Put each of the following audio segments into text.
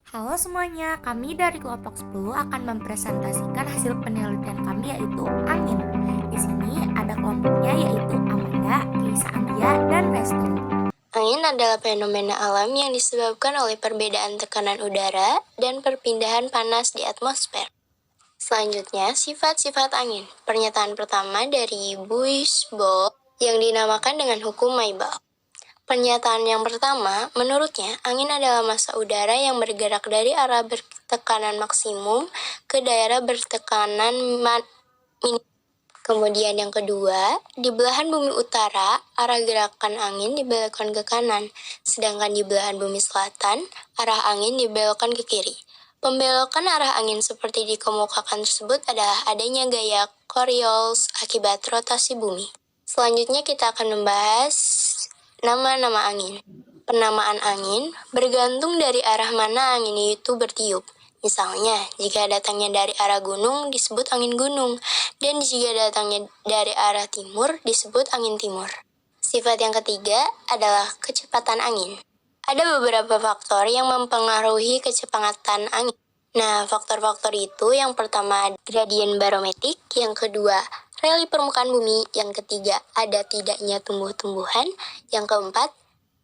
Halo semuanya, kami dari kelompok 10 akan mempresentasikan hasil penelitian kami yaitu angin. Di sini ada kelompoknya yaitu Amanda, Keisa Anggia, dan Resto. Angin adalah fenomena alam yang disebabkan oleh perbedaan tekanan udara dan perpindahan panas di atmosfer. Selanjutnya, sifat-sifat angin. Pernyataan pertama dari Buys-Ball yang dinamakan dengan hukum Maybach. Pernyataan yang pertama, menurutnya, angin adalah massa udara yang bergerak dari arah bertekanan maksimum ke daerah bertekanan minimum. Kemudian yang kedua, di belahan bumi utara, arah gerakan angin dibelokkan ke kanan, sedangkan di belahan bumi selatan, arah angin dibelokkan ke kiri. Pembelokan arah angin seperti dikemukakan tersebut adalah adanya gaya Coriolis akibat rotasi bumi. Selanjutnya kita akan membahas nama-nama angin. Penamaan angin bergantung dari arah mana angin itu bertiup. Misalnya, jika datangnya dari arah gunung disebut angin gunung, dan jika datangnya dari arah timur disebut angin timur. Sifat yang ketiga adalah kecepatan angin. Ada beberapa faktor yang mempengaruhi kecepatan angin. Nah, faktor-faktor itu yang pertama gradien barometrik, yang kedua reli permukaan bumi, yang ketiga ada tidaknya tumbuh-tumbuhan, yang keempat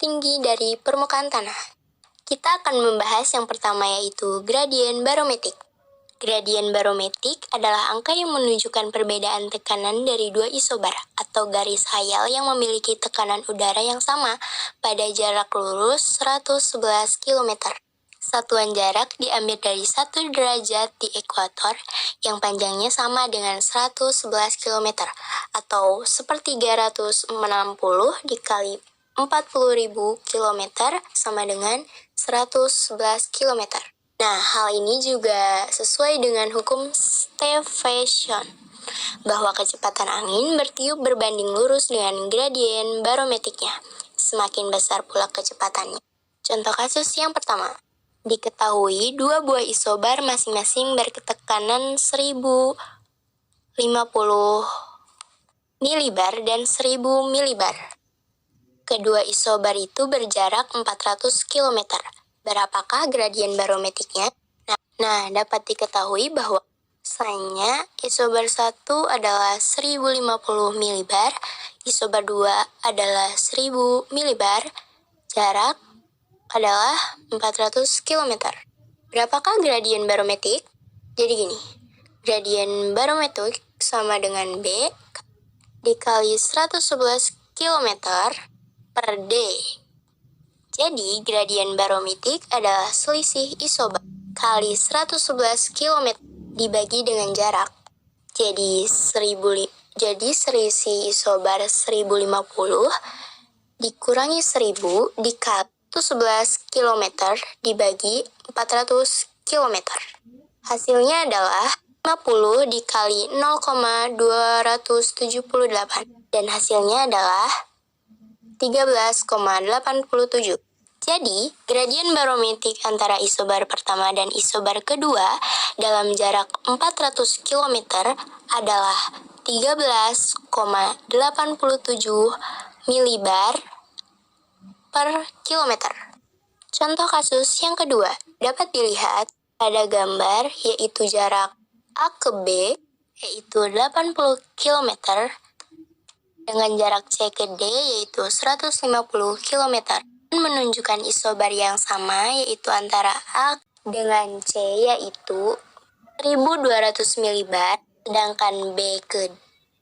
tinggi dari permukaan tanah. Kita akan membahas yang pertama yaitu gradien barometrik. Gradien barometrik adalah angka yang menunjukkan perbedaan tekanan dari dua isobar atau garis khayal yang memiliki tekanan udara yang sama pada jarak lurus 111 km. Satuan jarak diambil dari 1 derajat di ekuator yang panjangnya sama dengan 111 km atau 1/360 dikali 40.000 km sama dengan 111 km. Nah, hal ini juga sesuai dengan hukum Stephenson, bahwa kecepatan angin bertiup berbanding lurus dengan gradien barometriknya. Semakin besar pula kecepatannya. Contoh kasus yang pertama. Diketahui dua buah isobar masing-masing bertekanan 1050 milibar dan 1000 milibar. Kedua isobar itu berjarak 400 km. Berapakah gradien barometriknya? Nah, dapat diketahui bahwa misalnya isobar 1 adalah 1050 milibar, isobar 2 adalah 1000 milibar, jarak adalah 400 km. Berapakah gradien barometrik? Jadi gini, gradien barometrik sama dengan B dikali 111 km per D. Jadi, gradien barometrik adalah selisih isobar kali 111 km dibagi dengan jarak. Jadi, selisih isobar 1050 dikurangi 1000 dikali 111 km dibagi 400 km. Hasilnya adalah 50 dikali 0,278 dan hasilnya adalah 13,87. Jadi, gradien barometrik antara isobar pertama dan isobar kedua dalam jarak 400 km adalah 13,87 milibar per kilometer. Contoh kasus yang kedua dapat dilihat pada gambar yaitu jarak A ke B yaitu 80 km dengan jarak C ke D yaitu 150 km dan menunjukkan isobar yang sama yaitu antara A dengan C yaitu 1200 milibar sedangkan B ke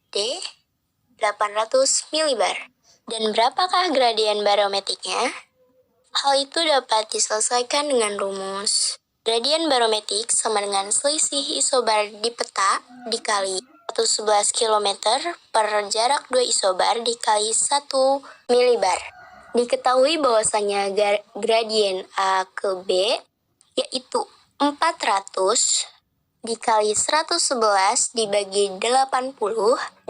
D 800 milibar. Dan berapakah gradien barometriknya? Hal itu dapat diselesaikan dengan rumus. Gradien barometrik sama dengan selisih isobar di peta dikali 111 km per jarak 2 isobar dikali 1 milibar. Diketahui bahwasanya gradien A ke B yaitu 400 dikali 111 dibagi 80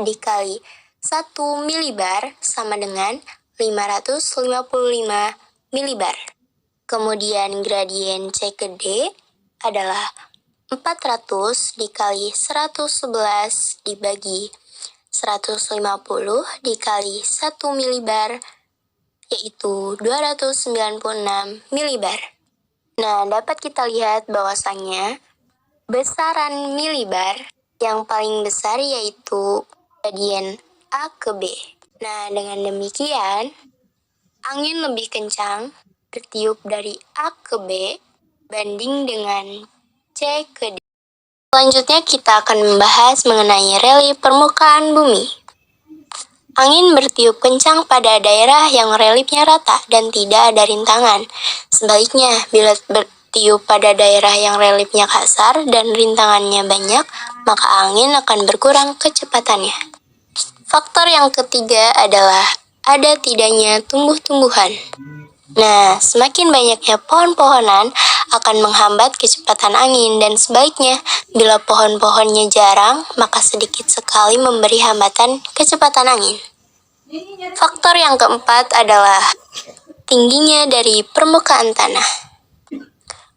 dikali 1 milibar sama dengan 555 milibar. Kemudian gradien C ke D adalah 400 dikali 111 dibagi 150 dikali 1 milibar yaitu 296 milibar. Nah, dapat kita lihat bahwasannya besaran milibar yang paling besar yaitu gradien A ke B. Nah, dengan demikian, angin lebih kencang bertiup dari A ke B banding dengan C ke D. Selanjutnya kita akan membahas mengenai relief permukaan bumi. Angin bertiup kencang pada daerah yang reliefnya rata dan tidak ada rintangan. Sebaliknya, bila bertiup pada daerah yang reliefnya kasar dan rintangannya banyak, maka angin akan berkurang kecepatannya. Faktor yang ketiga adalah ada tidaknya tumbuh-tumbuhan. Nah, semakin banyaknya pohon-pohonan akan menghambat kecepatan angin dan sebaliknya, bila pohon-pohonnya jarang, maka sedikit sekali memberi hambatan kecepatan angin. Faktor yang keempat adalah tingginya dari permukaan tanah.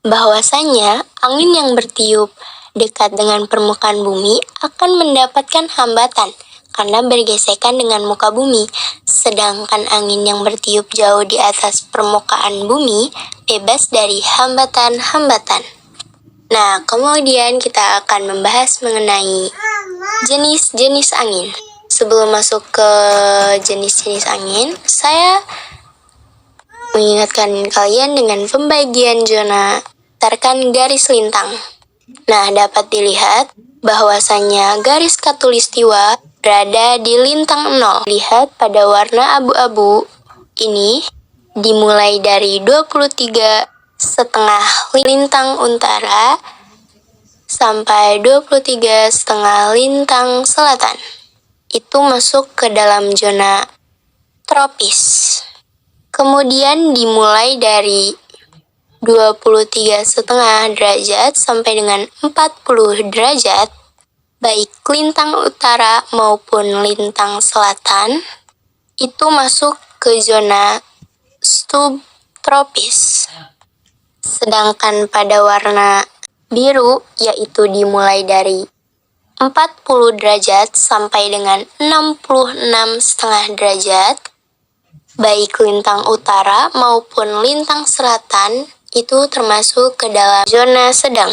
Bahwasanya, angin yang bertiup dekat dengan permukaan bumi akan mendapatkan hambatan karena bergesekan dengan muka bumi, sedangkan angin yang bertiup jauh di atas permukaan bumi bebas dari hambatan-hambatan. Nah, kemudian kita akan membahas mengenai jenis-jenis angin. Sebelum masuk ke jenis-jenis angin, saya mengingatkan kalian dengan pembagian zona berdasarkan garis lintang. Nah, dapat dilihat bahwasannya garis khatulistiwa berada di lintang 0. Lihat pada warna abu-abu ini dimulai dari 23,5 lintang utara sampai 23,5 lintang selatan. Itu masuk ke dalam zona tropis. Kemudian dimulai dari 23,5 derajat sampai dengan 40 derajat, baik lintang utara maupun lintang selatan, itu masuk ke zona subtropis. Sedangkan pada warna biru, yaitu dimulai dari 40 derajat sampai dengan 66,5 derajat, baik lintang utara maupun lintang selatan, itu termasuk ke dalam zona sedang.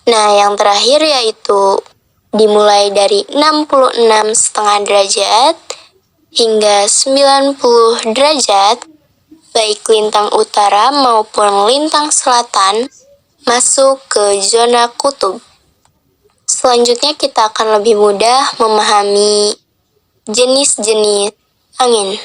Nah, yang terakhir yaitu dimulai dari 66,5 derajat hingga 90 derajat, baik lintang utara maupun lintang selatan, masuk ke zona kutub. Selanjutnya kita akan lebih mudah memahami jenis-jenis angin.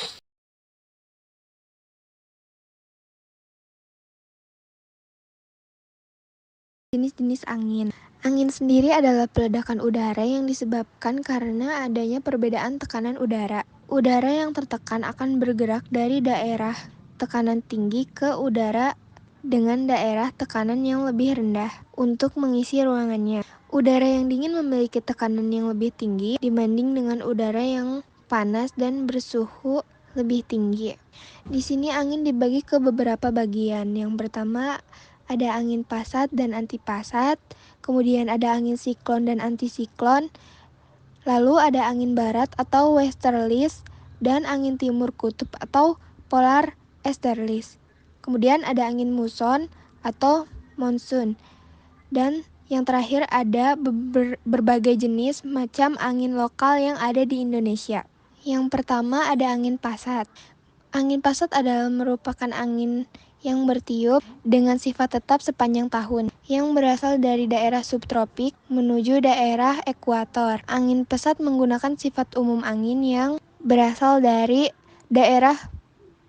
Jenis-jenis angin. Angin sendiri adalah peledakan udara yang disebabkan karena adanya perbedaan tekanan udara. Udara yang tertekan akan bergerak dari daerah tekanan tinggi ke udara dengan daerah tekanan yang lebih rendah untuk mengisi ruangannya. Udara yang dingin memiliki tekanan yang lebih tinggi dibanding dengan udara yang panas dan bersuhu lebih tinggi. Di sini angin dibagi ke beberapa bagian. Yang pertama ada angin pasat dan antipasat, kemudian ada angin siklon dan antisiklon, lalu ada angin barat atau westerlies, dan angin timur kutub atau polar easterlies. Kemudian ada angin muson atau monsoon, dan yang terakhir ada berbagai jenis macam angin lokal yang ada di Indonesia. Yang pertama ada angin pasat. Angin pasat adalah merupakan angin yang bertiup dengan sifat tetap sepanjang tahun, yang berasal dari daerah subtropik menuju daerah ekuator. Angin pasat menggunakan sifat umum angin yang berasal dari daerah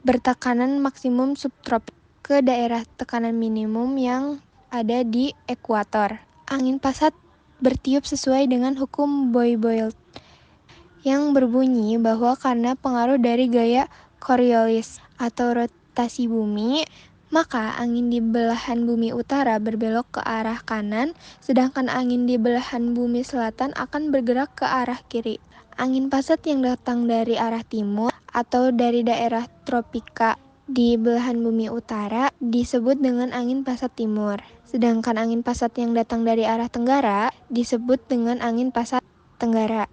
bertekanan maksimum subtropik ke daerah tekanan minimum yang ada di ekuator. Angin pasat bertiup sesuai dengan hukum Boyle yang berbunyi bahwa karena pengaruh dari gaya Coriolis atau rotasi bumi, maka angin di belahan bumi utara berbelok ke arah kanan, sedangkan angin di belahan bumi selatan akan bergerak ke arah kiri. Angin pasat yang datang dari arah timur atau dari daerah tropika di belahan bumi utara disebut dengan angin pasat timur, sedangkan angin pasat yang datang dari arah tenggara disebut dengan angin pasat tenggara.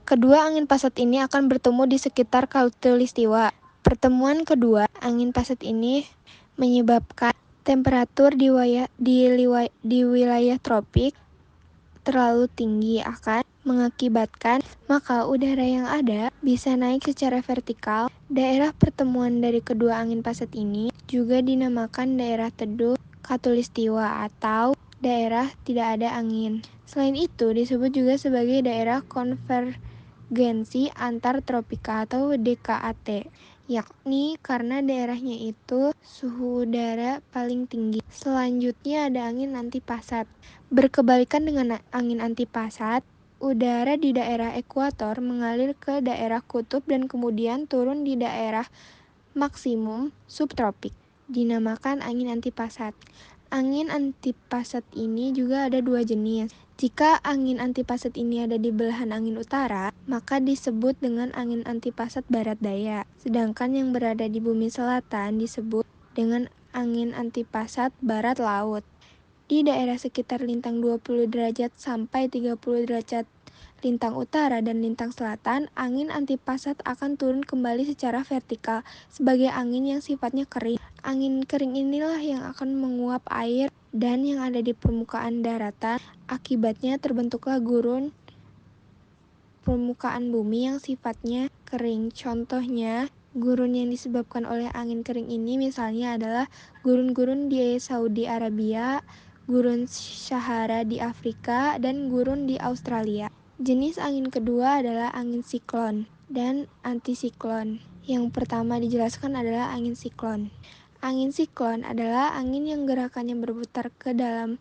Kedua angin pasat ini akan bertemu di sekitar khatulistiwa. Pertemuan kedua angin pasat ini menyebabkan Temperatur di wilayah tropik terlalu tinggi akan mengakibatkan maka udara yang ada bisa naik secara vertikal. Daerah pertemuan dari kedua angin pasat ini juga dinamakan daerah teduh khatulistiwa atau daerah tidak ada angin. Selain itu disebut juga sebagai daerah konvergensi antar tropika atau DKAT, yakni karena daerahnya itu suhu udara paling tinggi. Selanjutnya ada angin antipasat. Berkebalikan dengan angin antipasat, udara di daerah ekuator mengalir ke daerah kutub dan kemudian turun di daerah maksimum subtropik, dinamakan angin antipasat. Angin antipasat ini juga ada dua jenis. Jika angin antipasat ini ada di belahan angin utara, maka disebut dengan angin antipasat barat daya. Sedangkan yang berada di bumi selatan disebut dengan angin antipasat barat laut. Di daerah sekitar lintang 20 derajat sampai 30 derajat lintang utara dan lintang selatan, angin antipasat akan turun kembali secara vertikal sebagai angin yang sifatnya kering. Angin kering inilah yang akan menguap air dan yang ada di permukaan daratan. Akibatnya terbentuklah gurun permukaan bumi yang sifatnya kering. Contohnya, gurun yang disebabkan oleh angin kering ini misalnya adalah gurun-gurun di Saudi Arabia, gurun Sahara di Afrika, dan gurun di Australia. Jenis angin kedua adalah angin siklon dan antisiklon. Yang pertama dijelaskan adalah angin siklon. Angin siklon adalah angin yang gerakannya berputar ke dalam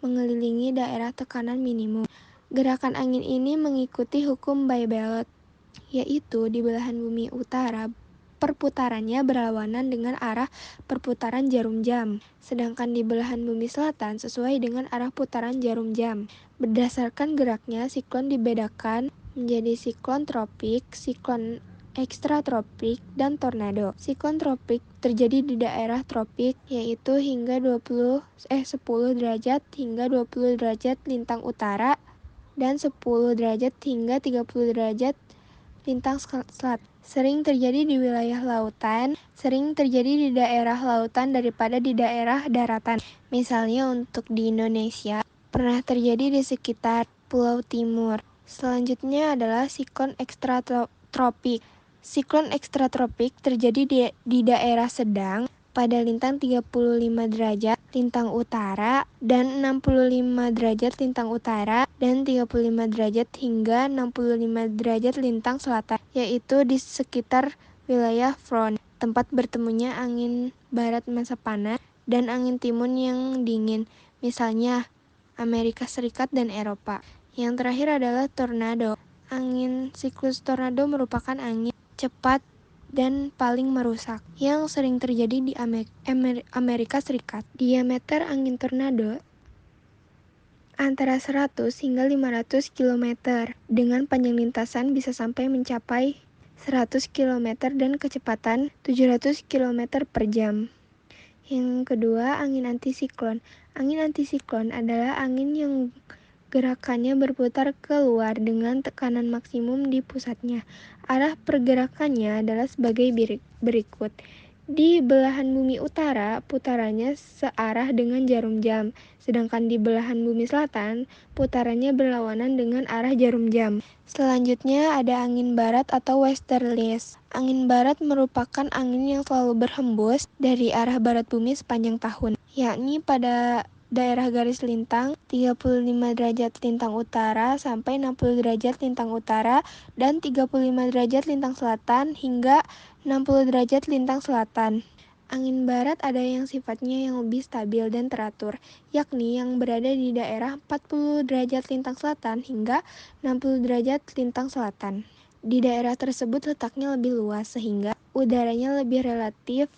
mengelilingi daerah tekanan minimum. Gerakan angin ini mengikuti hukum Baybelt, yaitu di belahan bumi utara perputarannya berlawanan dengan arah perputaran jarum jam, sedangkan di belahan bumi selatan sesuai dengan arah putaran jarum jam. Berdasarkan geraknya, siklon dibedakan menjadi siklon tropik, siklon ekstratropik, dan tornado. Siklon tropik terjadi di daerah tropik, yaitu hingga 10 derajat hingga 20 derajat lintang utara dan 10 derajat hingga 30 derajat lintang selatan. Sering terjadi di wilayah lautan, sering terjadi di daerah lautan daripada di daerah daratan. Misalnya untuk di Indonesia, pernah terjadi di sekitar Pulau Timur. Selanjutnya adalah siklon ekstratropik. Siklon ekstratropik terjadi di daerah sedang pada lintang 35 derajat lintang utara dan 65 derajat lintang utara dan 35 derajat hingga 65 derajat lintang selatan, yaitu di sekitar wilayah front, tempat bertemunya angin barat masa panas dan angin timur yang dingin, misalnya Amerika Serikat dan Eropa. Yang terakhir adalah tornado. Angin siklus tornado merupakan angin cepat dan paling merusak yang sering terjadi di Amerika Serikat. Diameter angin tornado antara 100 hingga 500 km dengan panjang lintasan bisa sampai mencapai 100 km dan kecepatan 700 km per jam. Yang kedua, angin antisiklon. Angin antisiklon adalah angin yang gerakannya berputar keluar dengan tekanan maksimum di pusatnya. Arah pergerakannya adalah sebagai berikut. Di belahan bumi utara, putarannya searah dengan jarum jam, sedangkan di belahan bumi selatan, putarannya berlawanan dengan arah jarum jam. Selanjutnya ada angin barat atau westerlies. Angin barat merupakan angin yang selalu berhembus dari arah barat bumi sepanjang tahun, yakni pada daerah garis lintang 35 derajat lintang utara sampai 60 derajat lintang utara dan 35 derajat lintang selatan hingga 60 derajat lintang selatan. Angin barat ada yang sifatnya yang lebih stabil dan teratur, yakni yang berada di daerah 40 derajat lintang selatan hingga 60 derajat lintang selatan. Di daerah tersebut letaknya lebih luas sehingga udaranya lebih relatif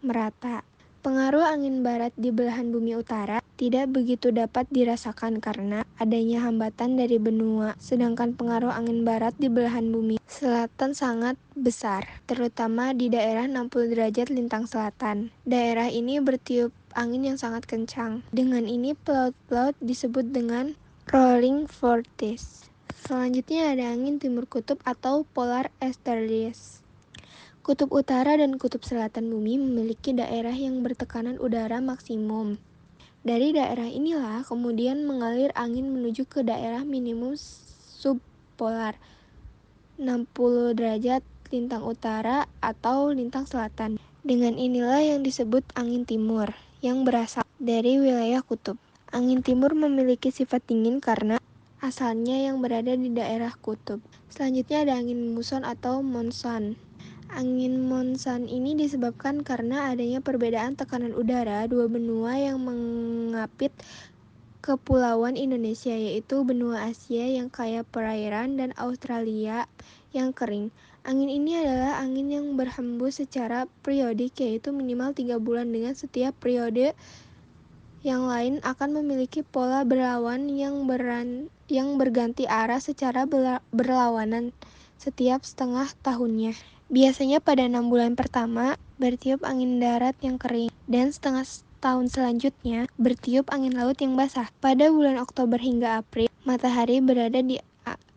merata. Pengaruh angin barat di belahan bumi utara tidak begitu dapat dirasakan karena adanya hambatan dari benua, sedangkan pengaruh angin barat di belahan bumi selatan sangat besar, terutama di daerah 60 derajat lintang selatan. Daerah ini bertiup angin yang sangat kencang. Dengan ini pelaut-pelaut disebut dengan rolling vortices. Selanjutnya ada angin timur kutub atau polar easterlies. Kutub utara dan kutub selatan bumi memiliki daerah yang bertekanan udara maksimum. Dari daerah inilah kemudian mengalir angin menuju ke daerah minimum subpolar 60 derajat lintang utara atau lintang selatan. Dengan inilah yang disebut angin timur, yang berasal dari wilayah kutub. Angin timur memiliki sifat dingin karena asalnya yang berada di daerah kutub. Selanjutnya ada angin muson atau monsun. Angin monsun ini disebabkan karena adanya perbedaan tekanan udara dua benua yang mengapit kepulauan Indonesia, yaitu benua Asia yang kaya perairan dan Australia yang kering. Angin ini adalah angin yang berhembus secara periodik, yaitu minimal 3 bulan, dengan setiap periode yang lain akan memiliki pola berlawan yang berganti arah secara berlawanan setiap setengah tahunnya. Biasanya pada 6 bulan pertama bertiup angin darat yang kering, dan setengah tahun selanjutnya bertiup angin laut yang basah. Pada bulan Oktober hingga April, matahari berada di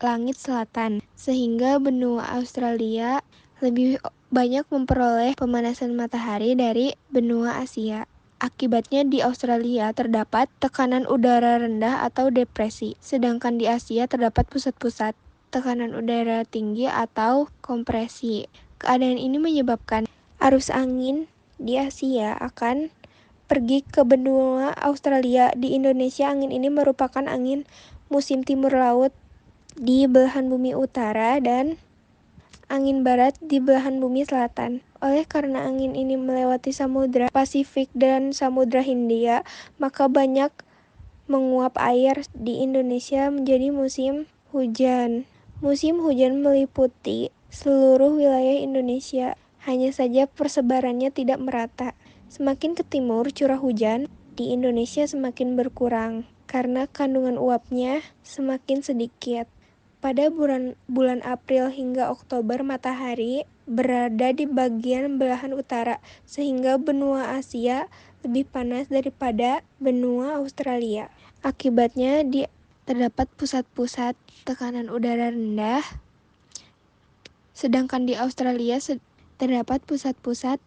langit selatan, sehingga benua Australia lebih banyak memperoleh pemanasan matahari dari benua Asia. Akibatnya di Australia terdapat tekanan udara rendah atau depresi, sedangkan di Asia terdapat pusat-pusat tekanan udara tinggi atau kompresi. Keadaan ini menyebabkan arus angin di Asia akan pergi ke benua Australia. Di Indonesia, angin ini merupakan angin musim timur laut di belahan bumi utara dan angin barat di belahan bumi selatan. Oleh karena angin ini melewati Samudra Pasifik dan Samudra Hindia, maka banyak menguap air di Indonesia menjadi musim hujan. Musim hujan meliputi seluruh wilayah Indonesia, hanya saja persebarannya tidak merata. Semakin ke timur, curah hujan di Indonesia semakin berkurang karena kandungan uapnya semakin sedikit. Pada bulan April hingga Oktober, matahari berada di bagian belahan utara, sehingga benua Asia lebih panas daripada benua Australia. Akibatnya terdapat pusat-pusat tekanan udara rendah, sedangkan di Australia terdapat pusat-pusat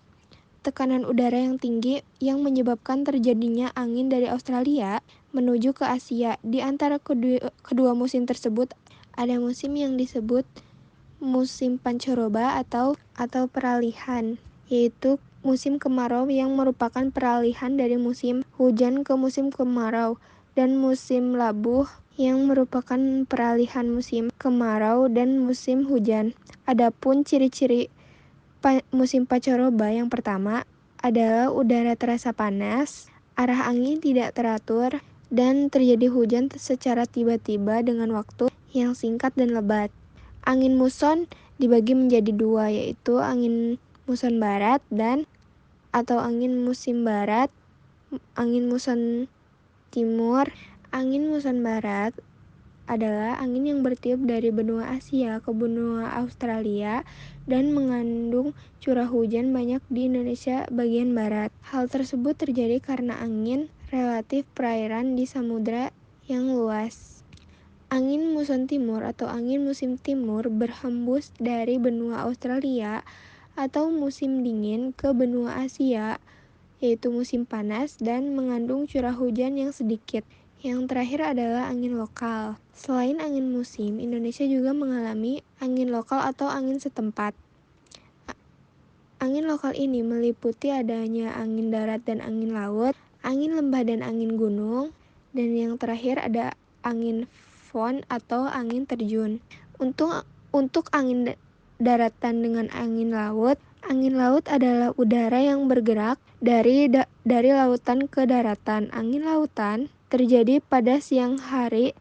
tekanan udara yang tinggi yang menyebabkan terjadinya angin dari Australia menuju ke Asia. Di antara kedua musim tersebut ada musim yang disebut musim pancaroba atau peralihan, yaitu musim kemarau yang merupakan peralihan dari musim hujan ke musim kemarau, dan musim labuh yang merupakan peralihan musim kemarau dan musim hujan. Adapun ciri-ciri musim pancaroba yang pertama adalah udara terasa panas, arah angin tidak teratur, dan terjadi hujan secara tiba-tiba dengan waktu yang singkat dan lebat. Angin muson dibagi menjadi dua, yaitu angin muson barat dan atau angin musim barat, angin muson timur. Angin muson barat adalah angin yang bertiup dari benua Asia ke benua Australia dan mengandung curah hujan banyak di Indonesia bagian barat. Hal tersebut terjadi karena angin relatif perairan di samudra yang luas. Angin muson timur atau angin musim timur berhembus dari benua Australia atau musim dingin ke benua Asia, yaitu musim panas, dan mengandung curah hujan yang sedikit. Yang terakhir adalah angin lokal. Selain angin musim, Indonesia juga mengalami angin lokal atau angin setempat. Angin lokal ini meliputi adanya angin darat dan angin laut, angin lembah dan angin gunung, dan yang terakhir ada angin fon atau angin terjun. Untuk angin daratan dengan angin laut adalah udara yang bergerak dari lautan ke daratan. Angin lautan terjadi pada siang hari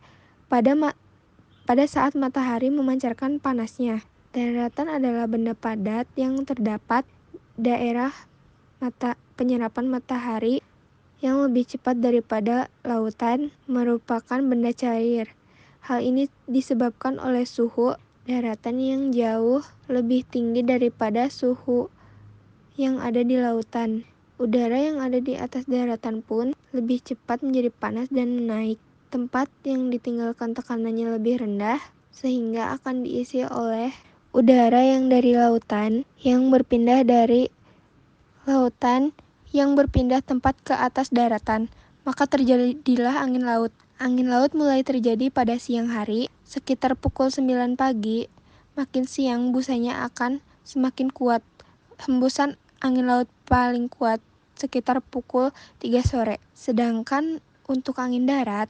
pada saat matahari memancarkan panasnya. Daratan adalah benda padat yang terdapat daerah penyerapan matahari yang lebih cepat daripada lautan, merupakan benda cair. Hal ini disebabkan oleh suhu daratan yang jauh lebih tinggi daripada suhu yang ada di lautan. Udara yang ada di atas daratan pun lebih cepat menjadi panas dan menaik. Tempat yang ditinggalkan tekanannya lebih rendah, sehingga akan diisi oleh udara yang dari lautan yang berpindah tempat ke atas daratan, maka terjadilah angin laut. Angin laut mulai terjadi pada siang hari, sekitar pukul 9 pagi. Makin siang busanya akan semakin kuat. Hembusan angin laut paling kuat sekitar pukul 3 sore. Sedangkan untuk angin darat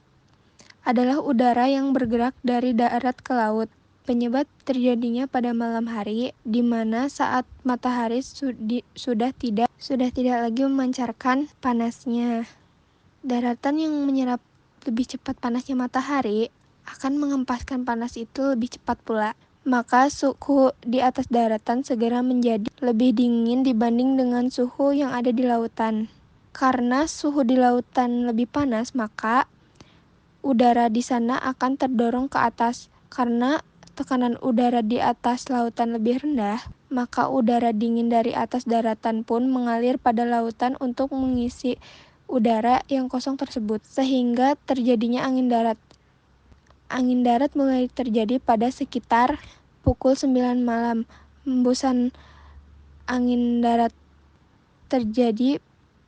adalah udara yang bergerak dari darat ke laut. Penyebab terjadinya pada malam hari, di mana saat matahari sudah tidak lagi memancarkan panasnya. Daratan yang menyerap lebih cepat panasnya matahari akan mengempaskan panas itu lebih cepat pula. Maka suhu di atas daratan segera menjadi lebih dingin dibanding dengan suhu yang ada di lautan. Karena suhu di lautan lebih panas, maka udara di sana akan terdorong ke atas. Karena tekanan udara di atas lautan lebih rendah, maka udara dingin dari atas daratan pun mengalir pada lautan untuk mengisi udara yang kosong tersebut, sehingga terjadinya angin darat. Angin darat mulai terjadi pada sekitar pukul 9 malam. Hembusan angin darat terjadi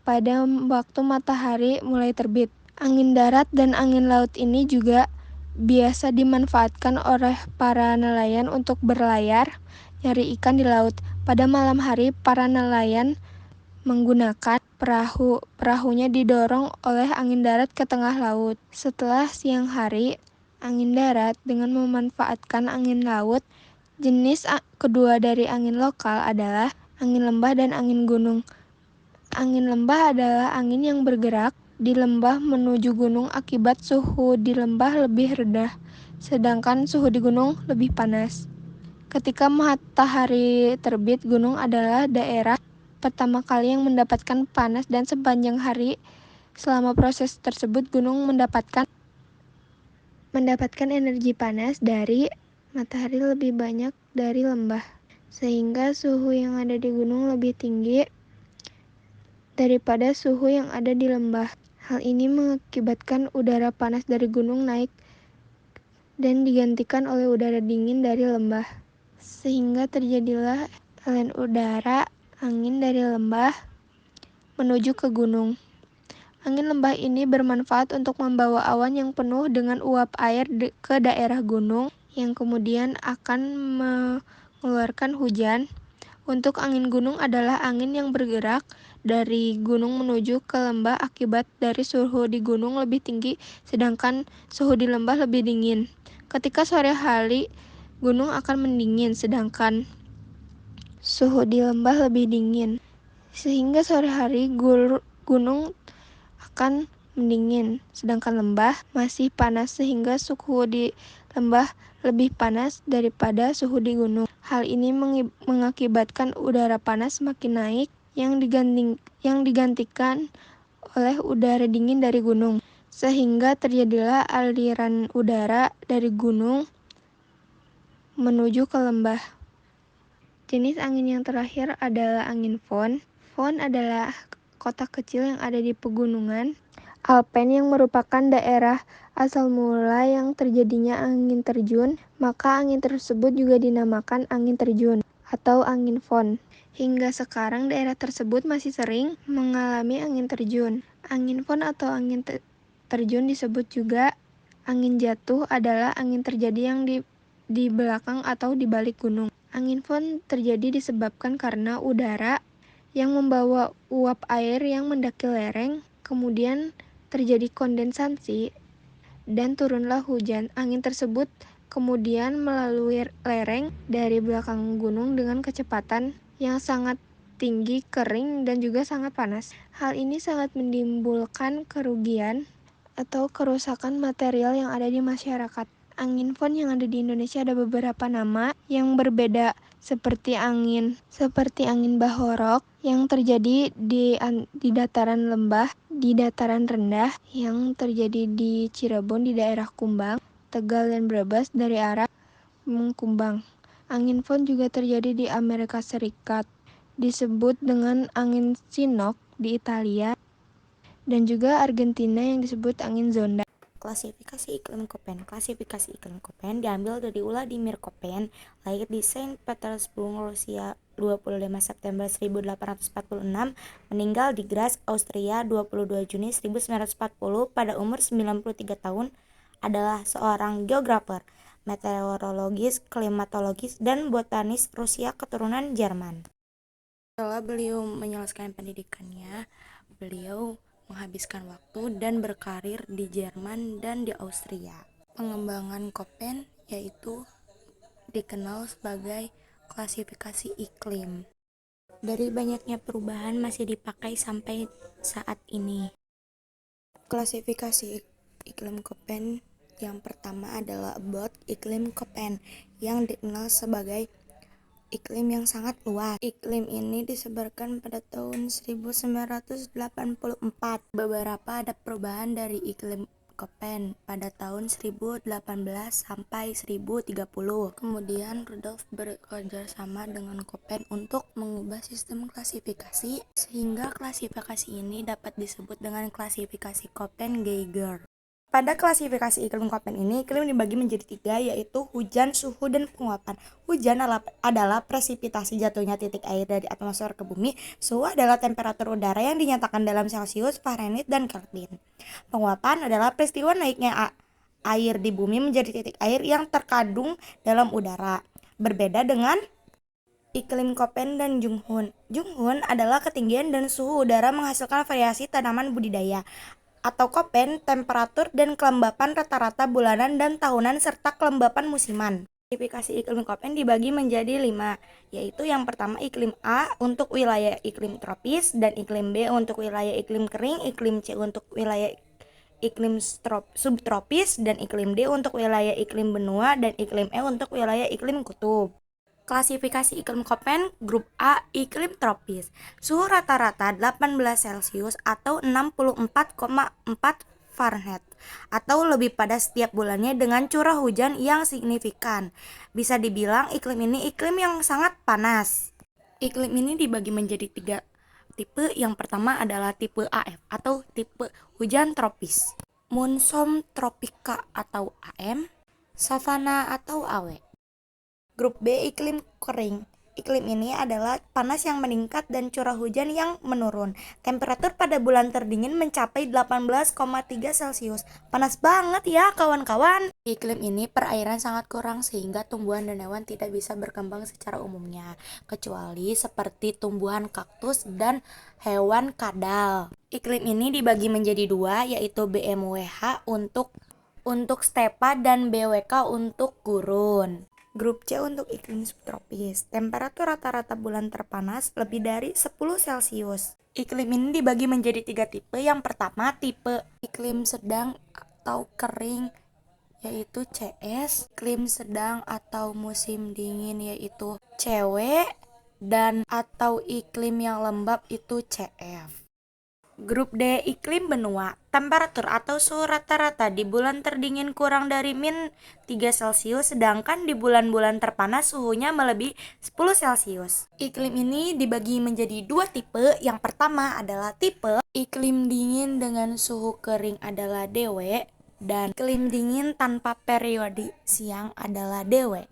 pada waktu matahari mulai terbit. Angin darat dan angin laut ini juga biasa dimanfaatkan oleh para nelayan untuk berlayar, nyari ikan di laut. Pada malam hari, para nelayan menggunakan perahu. Perahunya didorong oleh angin darat ke tengah laut. Setelah siang hari, angin darat dengan memanfaatkan angin laut. Jenis kedua dari angin lokal adalah angin lembah dan angin gunung. Angin lembah adalah angin yang bergerak di lembah menuju gunung akibat suhu di lembah lebih rendah, sedangkan suhu di gunung lebih panas. Ketika matahari terbit, gunung adalah daerah pertama kali yang mendapatkan panas, dan sepanjang hari selama proses tersebut gunung mendapatkan energi panas dari matahari lebih banyak dari lembah, sehingga suhu yang ada di gunung lebih tinggi daripada suhu yang ada di lembah. Hal ini mengakibatkan udara panas dari gunung naik dan digantikan oleh udara dingin dari lembah, sehingga terjadilah aliran udara angin dari lembah menuju ke gunung. Angin lembah ini bermanfaat untuk membawa awan yang penuh dengan uap air ke daerah gunung, yang kemudian akan mengeluarkan hujan. Untuk angin gunung adalah angin yang bergerak dari gunung menuju ke lembah akibat dari suhu di gunung lebih tinggi sedangkan suhu di lembah lebih dingin. Ketika sore hari, gunung akan mendingin sedangkan suhu di lembah lebih dingin. Sehingga sore hari gunung akan mendingin sedangkan lembah masih panas, sehingga suhu di lembah lebih panas daripada suhu di gunung. Hal ini mengakibatkan udara panas semakin naik yang digantikan oleh udara dingin dari gunung, sehingga terjadilah aliran udara dari gunung menuju ke lembah. Jenis angin yang terakhir adalah angin fon. Fon adalah kota kecil yang ada di pegunungan Alpen yang merupakan daerah asal mula yang terjadinya angin terjun, maka angin tersebut juga dinamakan angin terjun atau angin fon. Hingga sekarang daerah tersebut masih sering mengalami angin terjun. Angin fon atau angin terjun disebut juga angin jatuh, adalah angin terjadi yang di belakang atau di balik gunung. Angin fon terjadi disebabkan karena udara yang membawa uap air yang mendaki lereng, kemudian terjadi kondensasi dan turunlah hujan. Angin tersebut kemudian melalui lereng dari belakang gunung dengan kecepatan yang sangat tinggi, kering, dan juga sangat panas. Hal ini sangat menimbulkan kerugian atau kerusakan material yang ada di masyarakat. Angin fon yang ada di Indonesia ada beberapa nama yang berbeda, seperti angin bahorok yang terjadi di dataran lembah, di dataran rendah yang terjadi di Cirebon di daerah Kumbang, Tegal dan Brebes dari arah Kumbang. Angin fon juga terjadi di Amerika Serikat, disebut dengan angin Sinok di Italia, dan juga Argentina yang disebut angin Zonda. Klasifikasi iklim Köppen. Klasifikasi iklim Köppen diambil dari Vladimir Köppen, lahir di Saint Petersburg, Rusia 25 September 1846, meninggal di Graz, Austria 22 Juni 1940 pada umur 93 tahun, adalah seorang geografer, meteorologis, klimatologis, dan botanis Rusia keturunan Jerman. Setelah beliau menyelesaikan pendidikannya, beliau menghabiskan waktu dan berkarir di Jerman dan di Austria. Pengembangan Köppen yaitu dikenal sebagai klasifikasi iklim. Dari banyaknya perubahan masih dipakai sampai saat ini. Klasifikasi iklim Köppen yang pertama adalah About iklim Köppen yang dikenal sebagai iklim yang sangat luas. Iklim ini disebarkan pada tahun 1984. Beberapa ada perubahan dari iklim Köppen pada tahun 1018 sampai 1030. Kemudian Rudolf bekerja sama dengan Köppen untuk mengubah sistem klasifikasi sehingga klasifikasi ini dapat disebut dengan klasifikasi Köppen-Geiger. Pada klasifikasi iklim Köppen ini, iklim dibagi menjadi 3, yaitu hujan, suhu, dan penguapan. Hujan adalah presipitasi jatuhnya titik air dari atmosfer ke bumi. Suhu adalah temperatur udara yang dinyatakan dalam Celcius, Fahrenheit, dan Kelvin. Penguapan adalah peristiwa naiknya air di bumi menjadi titik air yang terkandung dalam udara. Berbeda dengan iklim Köppen dan Junghun. Junghun adalah ketinggian dan suhu udara menghasilkan variasi tanaman budidaya. Atau Köppen, temperatur dan kelembapan rata-rata bulanan dan tahunan serta kelembapan musiman. Klasifikasi iklim Köppen dibagi menjadi 5, yaitu yang pertama iklim A untuk wilayah iklim tropis, dan iklim B untuk wilayah iklim kering, iklim C untuk wilayah iklim subtropis, dan iklim D untuk wilayah iklim benua, dan iklim E untuk wilayah iklim kutub. Klasifikasi iklim Köppen, grup A, iklim tropis. Suhu rata-rata 18 Celcius atau 64,4 Fahrenheit atau lebih pada setiap bulannya dengan curah hujan yang signifikan. Bisa dibilang iklim ini iklim yang sangat panas. Iklim ini dibagi menjadi 3 tipe. Yang pertama adalah tipe AF atau tipe hujan tropis, Monsoon tropika atau AM, Savana atau AW. Grup B, iklim kering. Iklim ini adalah panas yang meningkat dan curah hujan yang menurun. Temperatur pada bulan terdingin mencapai 18,3 Celcius. Panas banget ya kawan-kawan. Di iklim ini perairan sangat kurang sehingga tumbuhan dan hewan tidak bisa berkembang secara umumnya, kecuali seperti tumbuhan kaktus dan hewan kadal. Iklim ini dibagi menjadi 2, yaitu BMWH untuk stepa dan BWK untuk gurun. Grup C untuk iklim subtropis. Temperatur rata-rata bulan terpanas lebih dari 10 Celcius. Iklim ini dibagi menjadi 3 tipe. Yang pertama tipe iklim sedang atau kering yaitu CS, iklim sedang atau musim dingin yaitu CW, dan atau iklim yang lembab itu CF. Grup D, iklim benua. Temperatur atau suhu rata-rata di bulan terdingin kurang dari -3 Celcius, sedangkan di bulan-bulan terpanas suhunya melebihi 10 Celcius. Iklim ini dibagi menjadi 2 tipe. Yang pertama adalah tipe iklim dingin dengan suhu kering adalah DW, dan iklim dingin tanpa periode siang adalah DW.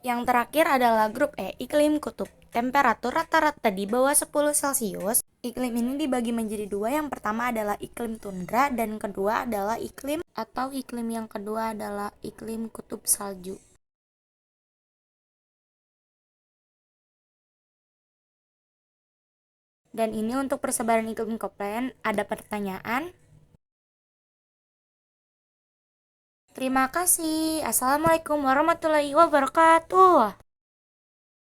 Yang terakhir adalah grup E, iklim kutub. Temperatur rata-rata di bawah 10 Celcius. Iklim ini dibagi menjadi 2. Yang pertama adalah iklim tundra dan kedua adalah iklim kutub salju. Dan ini untuk persebaran iklim Köppen. Ada pertanyaan? Terima kasih. Assalamualaikum warahmatullahi wabarakatuh.